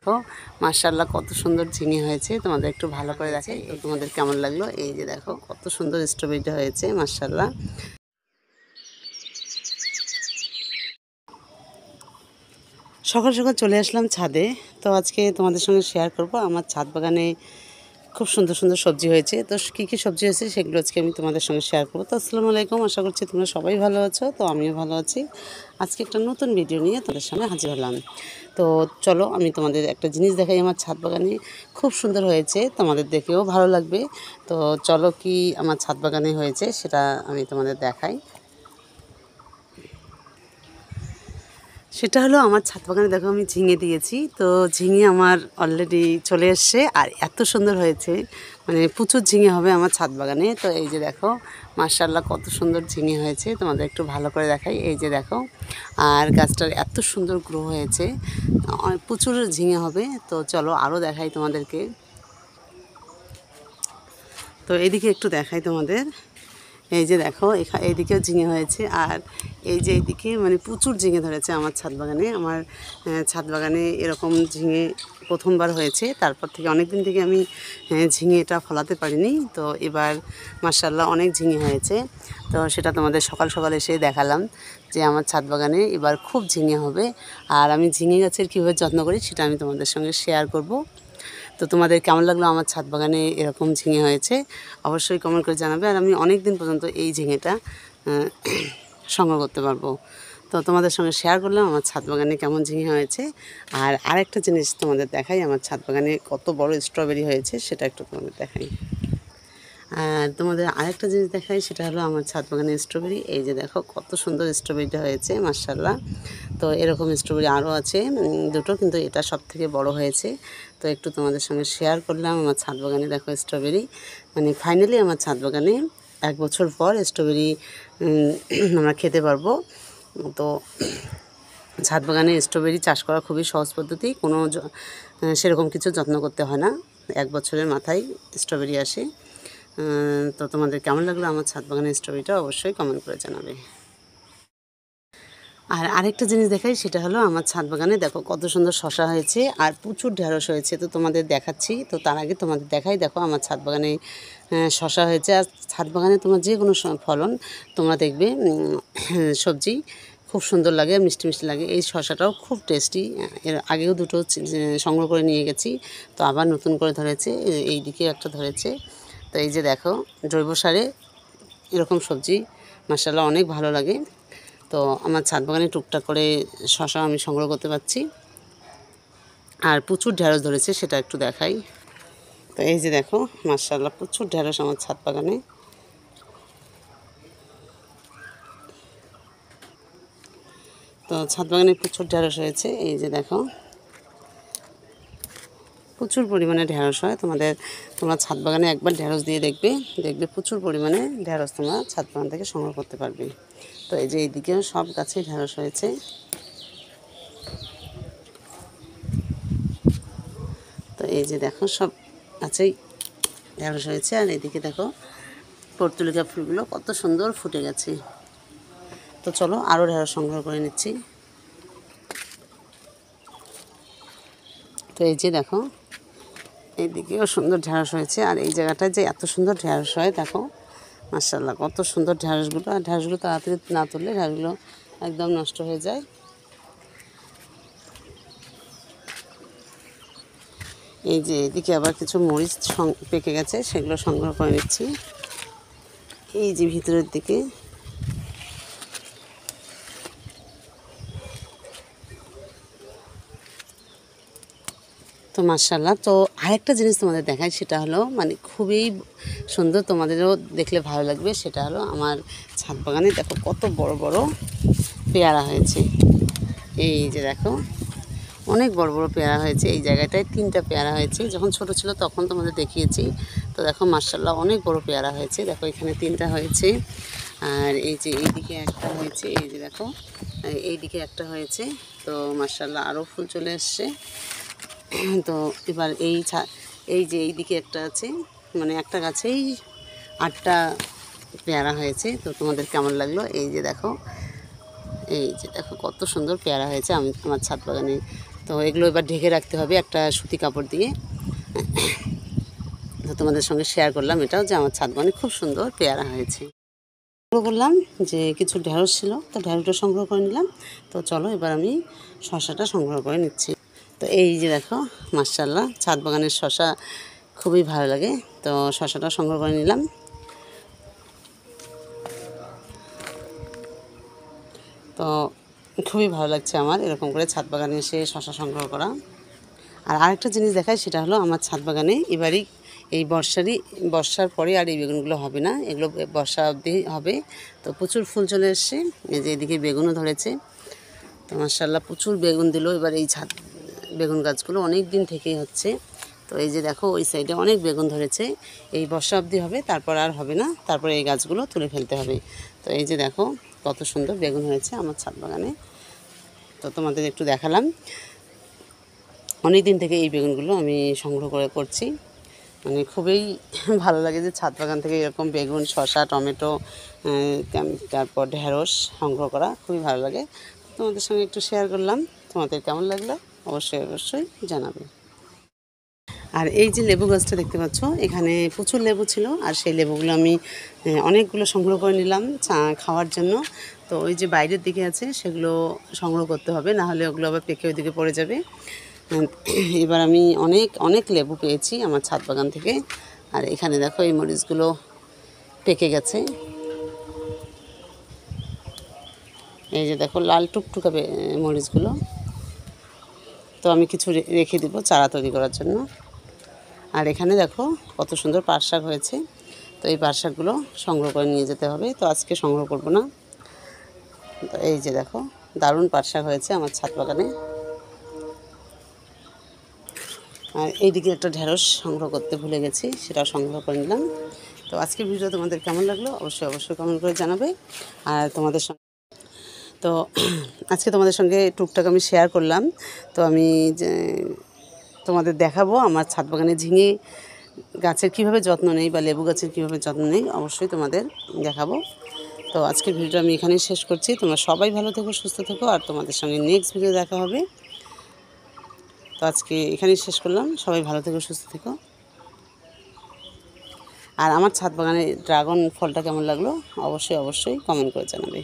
দেখো মাশাআল্লাহ কত সুন্দর ঝিঙে হয়েছে। তোমাদের একটু ভালো করে দেখাই, তো তোমাদের কেমন লাগলো। এই যে দেখো কত সুন্দর স্ট্রবেরিটা হয়েছে মাশাআল্লাহ। সকাল সকাল চলে আসলাম ছাদে। তো আজকে তোমাদের সঙ্গে শেয়ার করব আমার ছাদ বাগানে খুব সুন্দর সুন্দর সবজি হয়েছে। তো কী কী সবজি হয়েছে সেগুলো আজকে আমি তোমাদের সঙ্গে শেয়ার করবো। তো আসসালামু আলাইকুম, আশা করছি তোমরা সবাই ভালো আছো। তো আমিও ভালো আছি। আজকে একটা নতুন ভিডিও নিয়ে তোমাদের সামনে হাজির হলাম। তো চলো আমি তোমাদের একটা জিনিস দেখাই, আমার ছাদ বাগানে খুব সুন্দর হয়েছে, তোমাদের দেখেও ভালো লাগবে। তো চলো কি আমার ছাদ বাগানে হয়েছে সেটা আমি তোমাদের দেখাই। সেটা হলো আমার ছাদ বাগানে দেখো আমি ঝিঙে দিয়েছি। তো ঝিঙে আমার অলরেডি চলে এসছে আর এত সুন্দর হয়েছে, মানে প্রচুর ঝিঙে হবে আমার ছাদ বাগানে। তো এই যে দেখো মাশাআল্লাহ কত সুন্দর ঝিঙে হয়েছে, তোমাদের একটু ভালো করে দেখাই। এই যে দেখো, আর গাছটার এত সুন্দর গ্রো হয়েছে, প্রচুর ঝিঙে হবে। তো চলো আরও দেখাই তোমাদেরকে। তো এদিকে একটু দেখাই তোমাদের। এই যে দেখো এইদিকেও ঝিঙে হয়েছে, আর এই যে এইদিকে মানে প্রচুর ঝিঙে ধরেছে আমার ছাদ বাগানে। আমার ছাদ বাগানে এরকম ঝিঙে প্রথমবার হয়েছে। তারপর থেকে অনেক দিন থেকে আমি ঝিঙেটা ফলাতে পারিনি। তো এবার মাশাআল্লাহ অনেক ঝিঙে হয়েছে। তো সেটা তোমাদের সকাল সকাল এসে দেখালাম যে আমার ছাদ বাগানে এবার খুব ঝিঙে হবে। আর আমি ঝিঙে গাছের কীভাবে যত্ন করি সেটা আমি তোমাদের সঙ্গে শেয়ার করব। তো তোমাদের কেমন লাগলো আমার ছাদ বাগানে এরকম ঝিঙে হয়েছে অবশ্যই কমেন্ট করে জানাবে। আর আমি অনেক দিন পর্যন্ত এই ঝিঙেটা সংগ্রহ করতে পারবো। তো তোমাদের সঙ্গে শেয়ার করলাম আমার ছাদ বাগানে কেমন ঝিঙে হয়েছে। আর আরেকটা জিনিস তোমাদের দেখাই, আমার ছাদ বাগানে কত বড় স্ট্রবেরি হয়েছে সেটা একটু তোমাদের দেখাই। আর তোমাদের আরেকটা জিনিস দেখাই, সেটা হলো আমার ছাদ বাগানের স্ট্রবেরি। এই যে দেখো কত সুন্দর স্ট্রবেরিটা হয়েছে মাশাআল্লাহ। তো এরকম স্ট্রবেরি আরও আছে দুটো, কিন্তু এটা সব থেকে বড় হয়েছে। তো একটু তোমাদের সঙ্গে শেয়ার করলাম আমার ছাদ বাগানে দেখো স্ট্রবেরি, মানে ফাইনালি আমার ছাদ বাগানে 1 বছর পর স্ট্রবেরি আমরা খেতে পারবো। তো ছাদ বাগানে স্ট্রবেরি চাষ করা খুবই সহজ পদ্ধতি, কোনো সেরকম কিছু যত্ন করতে হয় না। 1 বছরের মাথায় স্ট্রবেরি আসে। তো তোমাদের কেমন লাগলো আমার ছাদ বাগানের স্ট্রবেরিটা অবশ্যই কমেন্ট করে জানাবে। আর আরেকটা জিনিস দেখাই, সেটা হলো আমার ছাদ বাগানে দেখো কত সুন্দর শসা হয়েছে আর প্রচুর ঢেঁড়স হয়েছে। তো তোমাদের দেখাচ্ছি। তো তার আগে তোমাদের দেখাই, দেখো আমার ছাদ বাগানে শসা হয়েছে। আর ছাদ বাগানে তোমার যে কোনো ফলন তোমরা দেখবে সবজি খুব সুন্দর লাগে, মিষ্টি মিষ্টি লাগে। এই শসাটাও খুব টেস্টি। এর আগেও দুটো সংগ্রহ করে নিয়ে গেছি, তো আবার নতুন করে ধরেছে, এই দিকে একটা ধরেছে। তো এই যে দেখো জৈব সারে এরকম সবজি মাশাআল্লাহ অনেক ভালো লাগে। তো আমার ছাদ বাগানে টুকটাক করে শসা আমি সংগ্রহ করতে পারছি। আর প্রচুর ঢেঁড়স ধরেছে সেটা একটু দেখাই। তো এই যে দেখো মাশাআল্লাহ প্রচুর ঢেঁড়স আমার ছাদ বাগানে। তো ছাদ বাগানে প্রচুর ঢেঁড়স হয়েছে। এই যে দেখো প্রচুর পরিমাণে ঢেঁড়স হয়। তোমরা ছাদ বাগানে একবার ঢেঁড়স দিয়ে দেখবে, প্রচুর পরিমাণে ঢেঁড়স তোমরা ছাদ বাগান থেকে সংগ্রহ করতে পারবে। তো এই যে এইদিকেও সব গাছেই ঢেঁড়স হয়েছে। তো এই যে দেখো সব গাছেই ঢেঁড়স হয়েছে। আর এদিকে দেখো পর্তুলিকা ফুলগুলো কত সুন্দর ফুটে গেছে। তো চলো আরও ঢেঁড়স সংগ্রহ করে নিচ্ছি। তো এই যে দেখো এইদিকেও সুন্দর ঢেঁড়স হয়েছে। আর এই জায়গাটায় যে এত সুন্দর ঢেঁড়স হয় দেখো মাশাআল্লাহ কত সুন্দর ঢেঁড়সগুলো। আর ঢেঁড়সগুলো তাড়াতাড়ি না তুললে ঢেঁড়সগুলো একদম নষ্ট হয়ে যায়। এই যে এদিকে আবার কিছু মরিচ পেকে গেছে, সেগুলো সংগ্রহ করে নিচ্ছি। এই যে ভিতরের দিকে তো মাশাআল্লাহ। তো আরেকটা জিনিস তোমাদের দেখাই, সেটা হলো মানে খুবই সুন্দর, তোমাদেরও দেখলে ভালো লাগবে। সেটা হলো আমার ছাদ বাগানে দেখো কত বড় বড় পেয়ারা হয়েছে। এই যে দেখো অনেক বড় বড় পেয়ারা হয়েছে। এই জায়গাটায় 3টা পেয়ারা হয়েছে, যখন ছোট ছিল তখন তোমাদের দেখিয়েছি। তো দেখো মাশাআল্লাহ অনেক বড় পেয়ারা হয়েছে। দেখো এখানে 3টা হয়েছে। আর এই যে এইদিকে একটা হয়েছে, এই যে দেখো এইদিকে একটা হয়েছে। তো মাশাআল্লাহ আরও ফুল চলে এসছে। তো এবার এই যে এইদিকে একটা আছে, মানে একটা গাছেই 8টা পেয়ারা হয়েছে। তো তোমাদের কেমন লাগলো। এই যে দেখো কত সুন্দর পেয়ারা হয়েছে আমার ছাদ বাগানে। তো এগুলো এবার ঢেকে রাখতে হবে একটা সুতি কাপড় দিয়ে। তো তোমাদের সঙ্গে শেয়ার করলাম এটাও, যে আমার ছাদ বাগানে খুব সুন্দর পেয়ারা হয়েছে। বললাম যে কিছু ঢেঁড়স ছিল, তো ঢেঁড়সটা সংগ্রহ করে নিলাম। তো চলো এবার আমি শসাটা সংগ্রহ করে নিচ্ছি। তো এই যে দেখো, মাশাআল্লাহ ছাদ বাগানের শসা খুবই ভালো লাগে। তো শসাটা সংগ্রহ করে নিলাম। তো খুবই ভালো লাগছে আমার এরকম করে ছাদ বাগানে এসে শসা সংগ্রহ করা। আর আরেকটা জিনিস দেখায়, সেটা হলো আমার ছাদ বাগানে এবারই এই বর্ষার পরে আর এই বেগুনগুলো হবে না, এগুলো বর্ষা অবধি হবে। তো প্রচুর ফুল চলে এসছে, এই যে এদিকে বেগুনও ধরেছে। তো মাশাআল্লাহ প্রচুর বেগুন দিল এবার এই বেগুন গাছগুলো অনেক দিন থেকেই হচ্ছে। তো এই যে দেখো ওই সাইডে অনেক বেগুন ধরেছে, এই বর্ষা অবধি হবে, তারপর আর হবে না, তারপরে এই গাছগুলো তুলে ফেলতে হবে। তো এই যে দেখো কত সুন্দর বেগুন হয়েছে আমার ছাদ বাগানে। তো তোমাদের একটু দেখালাম। অনেক দিন থেকে এই বেগুনগুলো আমি সংগ্রহ করছি, মানে খুবই ভালো লাগে যে ছাদ বাগান থেকে এরকম বেগুন, শসা, টমেটো, তারপর ঢেঁড়স সংগ্রহ করা খুবই ভালো লাগে। তোমাদের সঙ্গে একটু শেয়ার করলাম। তোমাদের কেমন লাগলো অবশ্যই জানাবে। আর এই যে লেবু গাছটা দেখতে পাচ্ছ, এখানে প্রচুর লেবু ছিল, আর সেই লেবুগুলো আমি অনেকগুলো সংগ্রহ করে নিলাম খাওয়ার জন্য। তো ওই যে বাইরের দিকে আছে সেগুলো সংগ্রহ করতে হবে, না হলে ওগুলো আবার পেকে ওইদিকে পড়ে যাবে। এবার আমি অনেক লেবু পেয়েছি আমার ছাদ বাগান থেকে। আর এখানে দেখো এই মরিচগুলো পেকে গেছে, এই যে দেখো লাল টুকটুকা মরিচগুলো। তো আমি কিছু রেখে দিব চারা তৈরি করার জন্য। আর এখানে দেখো কত সুন্দর পাট শাক হয়েছে। তো এই পাট শাকগুলো সংগ্রহ করে নিয়ে যেতে হবে, তো আজকে সংগ্রহ করব না। তো এই যে দেখো দারুণ পাট শাক হয়েছে আমার ছাদ বাগানে। আর এইদিকে একটা ঢেঁড়স সংগ্রহ করতে ভুলে গেছি, সেটাও সংগ্রহ করে নিলাম। তো আজকের ভিডিও তোমাদের কেমন লাগলো অবশ্যই কমেন্ট করে জানাবে। আর তো আজকে তোমাদের সঙ্গে টুকটাক আমি শেয়ার করলাম। তো আমি তোমাদের দেখাবো আমার ছাদ বাগানে ঝিঙে গাছের কীভাবে যত্ন নেই বা লেবু গাছের কীভাবে যত্ন নেই, অবশ্যই তোমাদের দেখাবো। তো আজকের ভিডিওটা আমি এখানেই শেষ করছি। তোমরা সবাই ভালো থেকো, সুস্থ থেকো, আর তোমাদের সঙ্গে নেক্সট ভিডিও দেখা হবে। তো আজকে এখানেই শেষ করলাম। সবাই ভালো থেকো, সুস্থ থেকো। আর আমার ছাদ বাগানে ড্রাগন ফলটা কেমন লাগলো অবশ্যই কমেন্ট করে জানাবে।